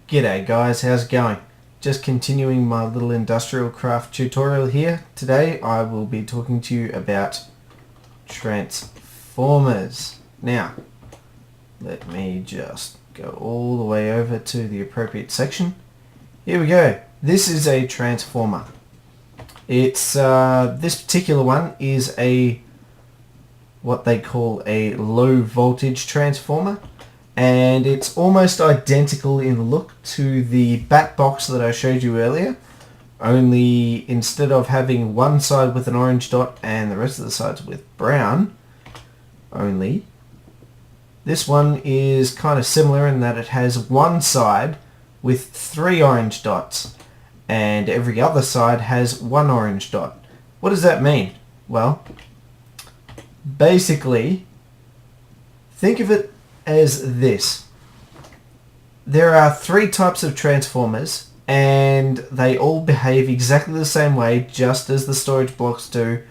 G'day guys, how's it going? Just continuing my little industrial craft tutorial here. Today I will be talking to you about transformers. Now, let me just go all the way over to the appropriate section. Here we go. This is a transformer. It's this particular one is what they call a low voltage transformer. And it's almost identical in look to the bat box that I showed you earlier, only instead of having one side with an orange dot and the rest of the sides with brown only, this one is kind of similar in that it has one side with 3 orange dots and every other side has 1 orange dot. What does that mean? Well, basically, think of it as this. There are 3 types of transformers and they all behave exactly the same way, just as the storage blocks do,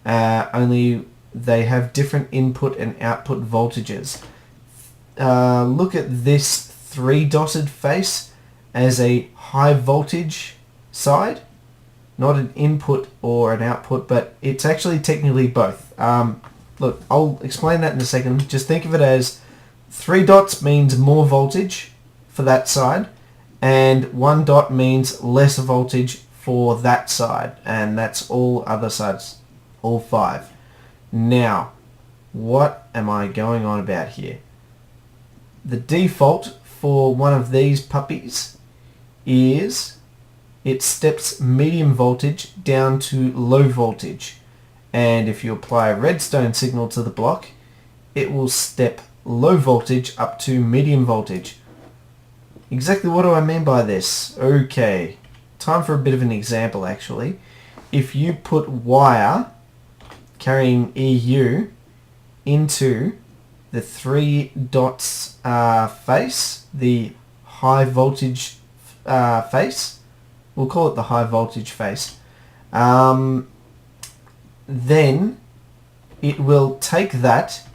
only they have different input and output voltages. Look at this 3 dotted face as a high voltage side, not an input or an output, but it's actually technically both. Look, I'll explain that in a second. Just think of it as 3 dots means more voltage for that side, and 1 dot means less voltage for that side, and that's all other sides, all 5. Now, what am I going on about here? The default for one of these puppies is it steps medium voltage down to low voltage, and if you apply a redstone signal to the block, it will step low voltage up to medium voltage. Exactly what do I mean by this? Okay, time for a bit of an example actually. If you put wire carrying EU into the 3 dots face, the high voltage face, we'll call it the high voltage face, then it will take that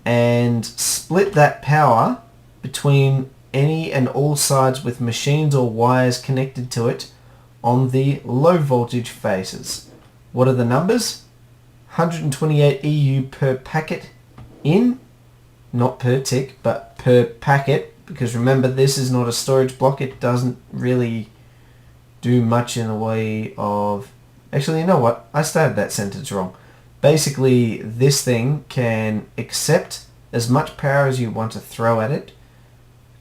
and split that power between any and all sides with machines or wires connected to it on the low voltage faces. What are the numbers? 128 EU per packet in, not per tick, but per packet, because remember this is not a storage block. It doesn't really do much in the way of... Actually, you know what? I started that sentence wrong. Basically, this thing can accept as much power as you want to throw at it,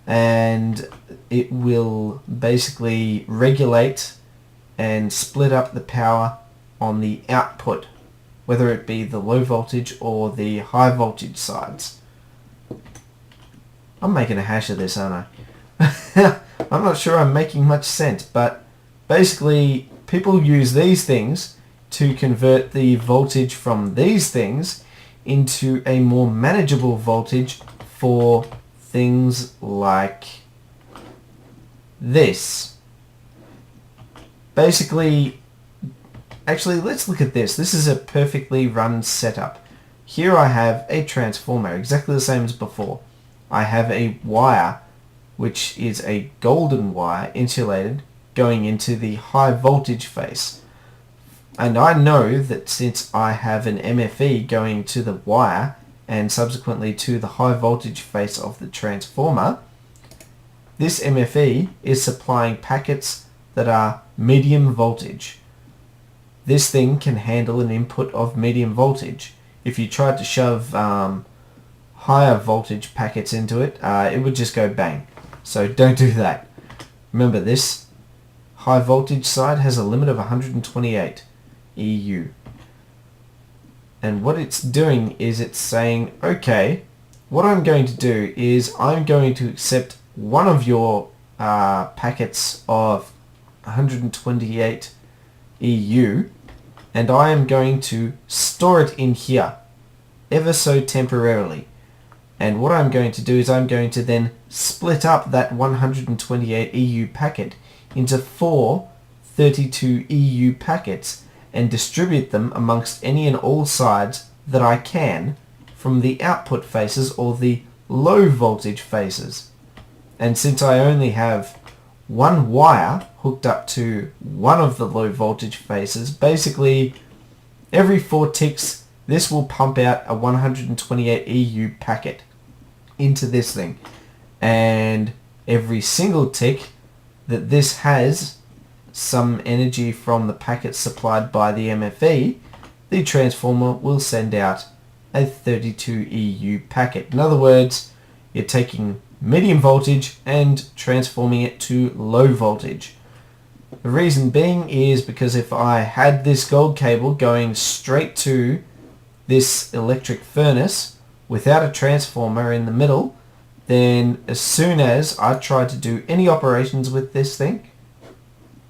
and it will basically regulate and split up the power on the output, whether it be the low voltage or the high voltage sides. I'm making a hash of this, aren't I? I'm not sure I'm making much sense, but basically people use these things to convert the voltage from these things into a more manageable voltage for things like this. Basically, actually, let's look at this. This is a perfectly run setup. Here I have a transformer, exactly the same as before. I have a wire, which is a golden wire, insulated, going into the high voltage face. And I know that since I have an MFE going to the wire and subsequently to the high voltage face of the transformer, this MFE is supplying packets that are medium voltage. This thing can handle an input of medium voltage. If you tried to shove higher voltage packets into it, it would just go bang. So don't do that. Remember, this high voltage side has a limit of 128 EU. And what it's doing is it's saying, okay, what I'm going to do is I'm going to accept one of your packets of 128 EU, and I am going to store it in here, ever so temporarily. And what I'm going to do is I'm going to then split up that 128 EU packet into 4 32 EU packets and distribute them amongst any and all sides that I can from the output faces or the low voltage faces. And since I only have one wire hooked up to one of the low voltage faces, basically every 4 ticks this will pump out a 128 EU packet into this thing. And every single tick that this has some energy from the packet supplied by the MFE, the transformer will send out a 32 EU packet. In other words, you're taking medium voltage and transforming it to low voltage. The reason being is because if I had this gold cable going straight to this electric furnace without a transformer in the middle, then as soon as I try to do any operations with this thing,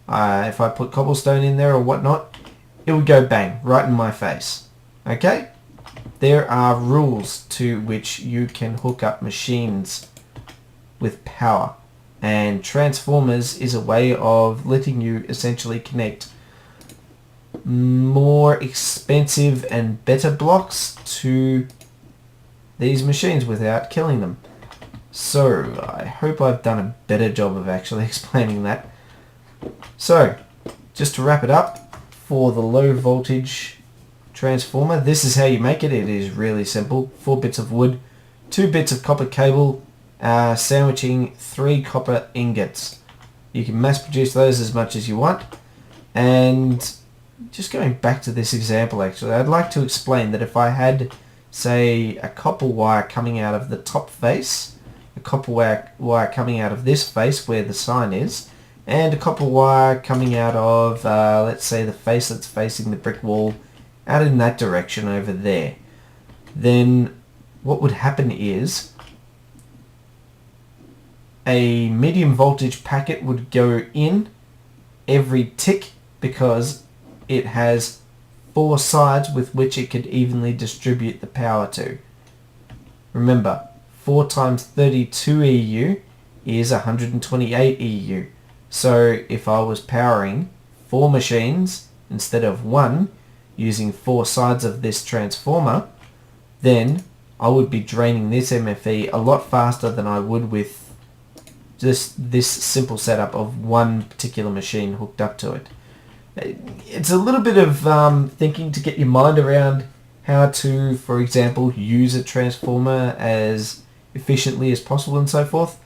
if I put cobblestone in there or whatnot, it would go bang right in my face. Okay? There are rules to which you can hook up machines with power, and transformers is a way of letting you essentially connect more expensive and better blocks to these machines without killing them. So I hope I've done a better job of actually explaining that. So just to wrap it up, for the low voltage transformer, this is how you make it. It is really simple. 4 bits of wood, 2 bits of copper cable, sandwiching 3 copper ingots. You can mass produce those as much as you want. And just going back to this example, actually, I'd like to explain that if I had, say, a copper wire coming out of the top face, a copper wire coming out of this face where the sign is, and a copper wire coming out of, let's say, the face that's facing the brick wall out in that direction over there, then what would happen is a medium voltage packet would go in every tick because it has 4 sides with which it could evenly distribute the power to. Remember, 4 times 32 EU is 128 EU. So if I was powering 4 machines instead of 1 using 4 sides of this transformer, then I would be draining this MFE a lot faster than I would with just this simple setup of one particular machine hooked up to it. It's a little bit of thinking to get your mind around how to, for example, use a transformer as efficiently as possible and so forth,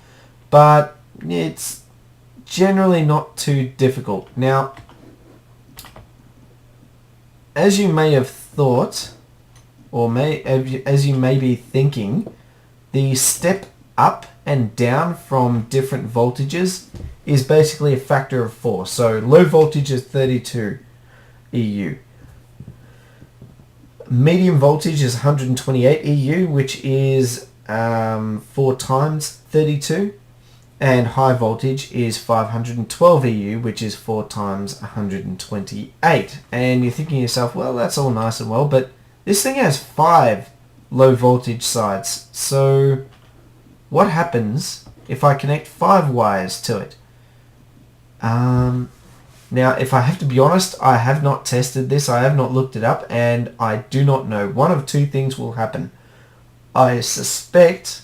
but it's generally not too difficult. Now, as you may have thought, or as you may be thinking, the step up and down from different voltages is basically a factor of 4. So low voltage is 32 EU. Medium voltage is 128 EU, which is 4 times 32. And high voltage is 512 EU, which is 4 times 128. And you're thinking to yourself, well, that's all nice and well, but this thing has 5 low voltage sides. So what happens if I connect 5 wires to it? Now, if I have to be honest, I have not tested this, I have not looked it up, and I do not know. One of 2 things will happen. I suspect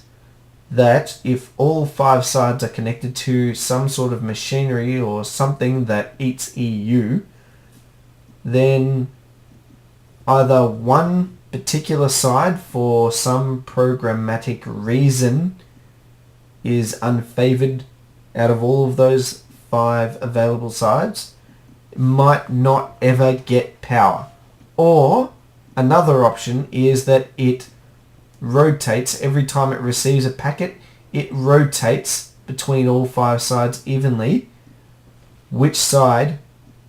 that if all 5 sides are connected to some sort of machinery or something that eats EU, then either one particular side, for some programmatic reason, is unfavored out of all of those 5 available sides, might not ever get power. Or another option is that it rotates every time it receives a packet. It rotates between all 5 sides evenly. Which side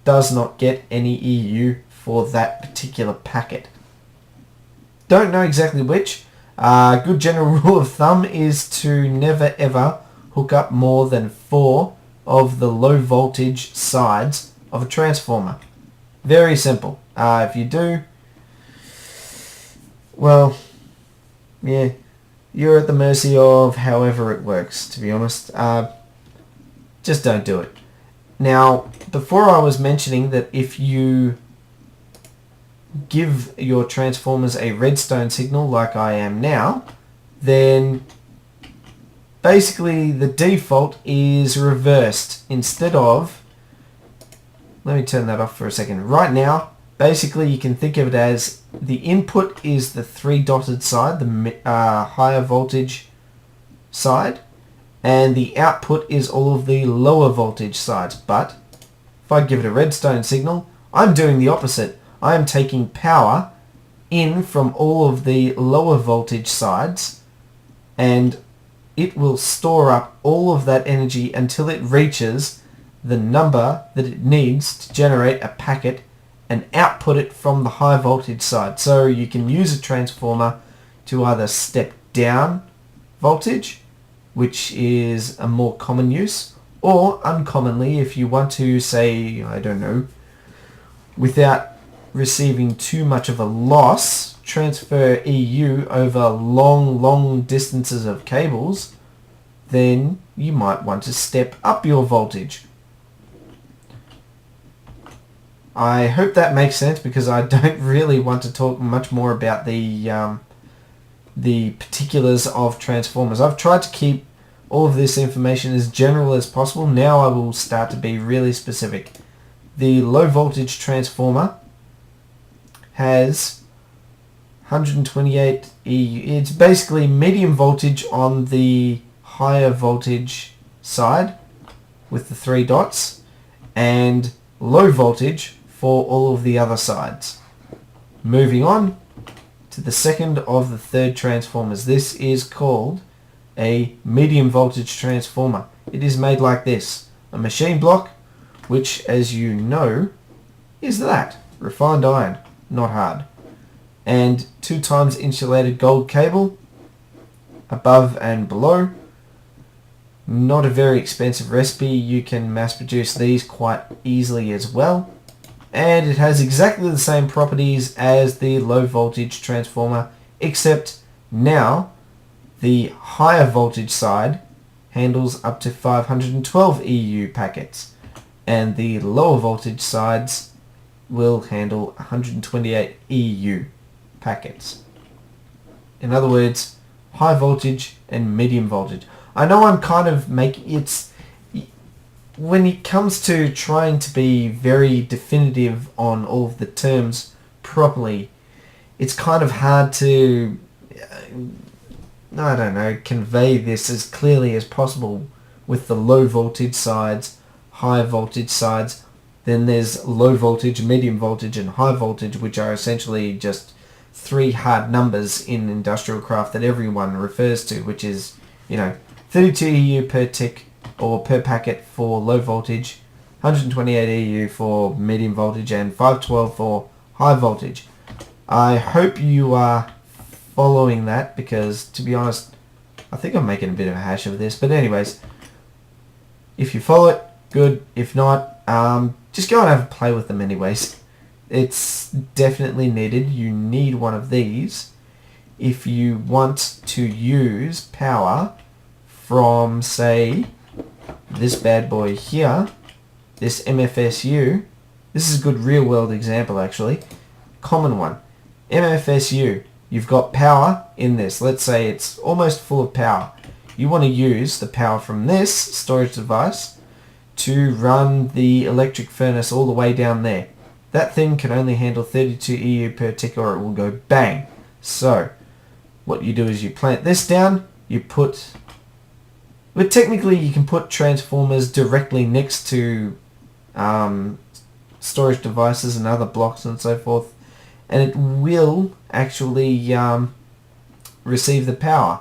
does not get any EU for that particular packet? Don't know exactly which. A good general rule of thumb is to never ever hook up more than 4 of the low voltage sides of a transformer. Very simple. If you do, well, yeah, you're at the mercy of however it works, to be honest. Just don't do it. Now, before I was mentioning that if you give your transformers a redstone signal like I am now, then basically the default is reversed. Instead of, let me turn that off for a second. Right now, basically you can think of it as the input is the 3 dotted side, the higher voltage side, and the output is all of the lower voltage sides. But if I give it a redstone signal, I'm doing the opposite. I am taking power in from all of the lower voltage sides, and it will store up all of that energy until it reaches the number that it needs to generate a packet and output it from the high voltage side. So you can use a transformer to either step down voltage, which is a more common use, or uncommonly, if you want to say, I don't know, without receiving too much of a loss, transfer EU over long distances of cables, then you might want to step up your voltage. I hope that makes sense, because I don't really want to talk much more about the particulars of transformers. I've tried to keep all of this information as general as possible. Now I will start to be really specific. The low voltage transformer has 128 EU. It's basically medium voltage on the higher voltage side with the 3 dots, and low voltage for all of the other sides. Moving on to the second of the third transformers. This is called a medium voltage transformer. It is made like this. A machine block, which, as you know, is that. Refined iron, not hard. And 2 times insulated gold cable above and below. Not a very expensive recipe. You can mass produce these quite easily as well. And it has exactly the same properties as the low voltage transformer, except now the higher voltage side handles up to 512 EU packets, and the lower voltage sides will handle 128 EU packets. In other words, high voltage and medium voltage. I know I'm kind of making it's, when it comes to trying to be very definitive on all of the terms properly, it's kind of hard to, I don't know, convey this as clearly as possible with the low voltage sides, high voltage sides. Then there's low voltage, medium voltage, and high voltage, which are essentially just 3 hard numbers in industrial craft that everyone refers to, which is, 32 EU per tick or per packet for low voltage, 128 EU for medium voltage, and 512 for high voltage. I hope you are following that, because to be honest, I think I'm making a bit of a hash of this. But anyways, if you follow it, good. If not, just go and have a play with them anyways. It's definitely needed. You need one of these if you want to use power from, say, this bad boy here, this MFSU. This is a good real world example, actually. Common one. MFSU. You've got power in this. Let's say it's almost full of power. You want to use the power from this storage device to run the electric furnace all the way down there. That thing can only handle 32 EU per tick, or it will go bang. So what you do is you plant this down, you put, but technically you can put transformers directly next to storage devices and other blocks and so forth, and it will actually receive the power,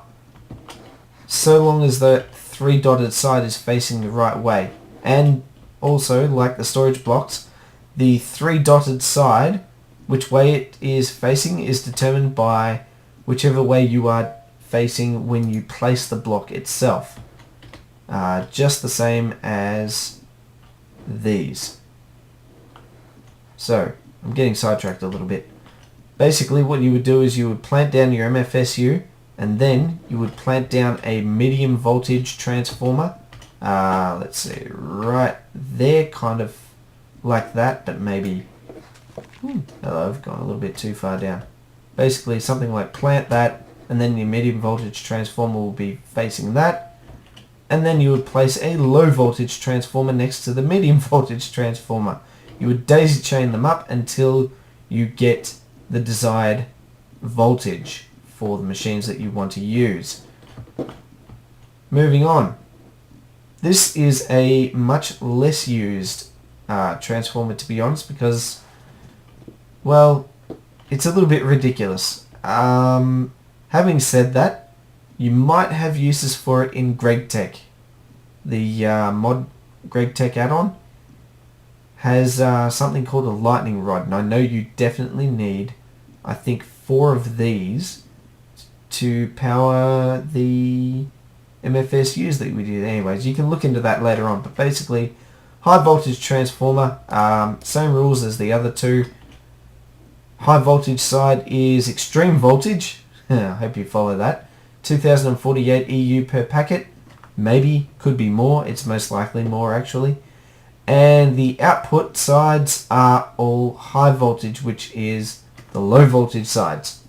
so long as the 3 dotted side is facing the right way. And also, like the storage blocks, the 3 dotted side, which way it is facing, is determined by whichever way you are facing when you place the block itself. Just the same as these. So, I'm getting sidetracked a little bit. Basically, what you would do is you would plant down your MFSU, and then you would plant down a medium voltage transformer. Let's see, right there, kind of like that, but maybe, hello, I've gone a little bit too far down. Basically, something like plant that, and then your medium voltage transformer will be facing that. and then you would place a low voltage transformer next to the medium voltage transformer. You would daisy chain them up until you get the desired voltage for the machines that you want to use. Moving on. This is a much less used transformer, to be honest, because, well, it's a little bit ridiculous. Having said that, you might have uses for it in GregTech. The mod GregTech add-on has something called a lightning rod, and I know you definitely need, I think, 4 of these to power the MFSUs that we did. Anyways, you can look into that later on, but basically high voltage transformer, same rules as the other two. High voltage side is extreme voltage. I hope you follow that. 2048 EU per packet. Maybe, could be more. It's most likely more actually. And the output sides are all high voltage, which is the low voltage sides.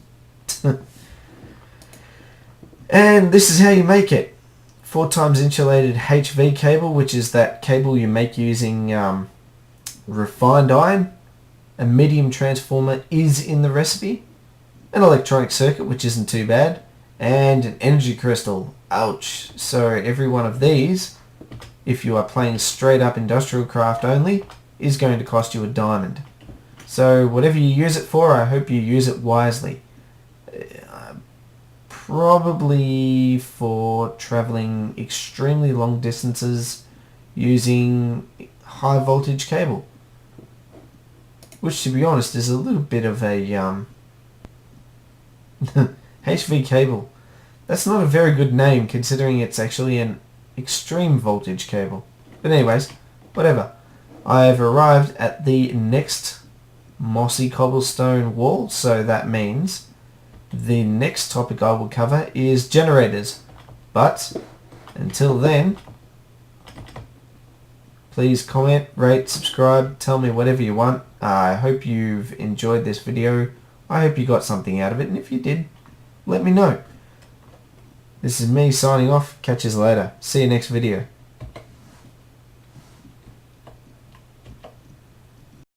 And this is how you make it. 4 times insulated HV cable, which is that cable you make using refined iron. A medium transformer is in the recipe. An electronic circuit, which isn't too bad. And an energy crystal. Ouch. So every one of these, if you are playing straight up industrial craft only, is going to cost you a diamond. So whatever you use it for, I hope you use it wisely. Probably for traveling extremely long distances using high voltage cable. Which, to be honest, is a little bit of a HV cable. That's not a very good name considering it's actually an extreme voltage cable. But anyways, whatever. I've arrived at the next mossy cobblestone wall, so that means the next topic I will cover is generators. But until then, please comment, rate, subscribe, tell me whatever you want. I hope you've enjoyed this video. I hope you got something out of it, and if you did, let me know. This is me signing off. Catch you later. See you next video.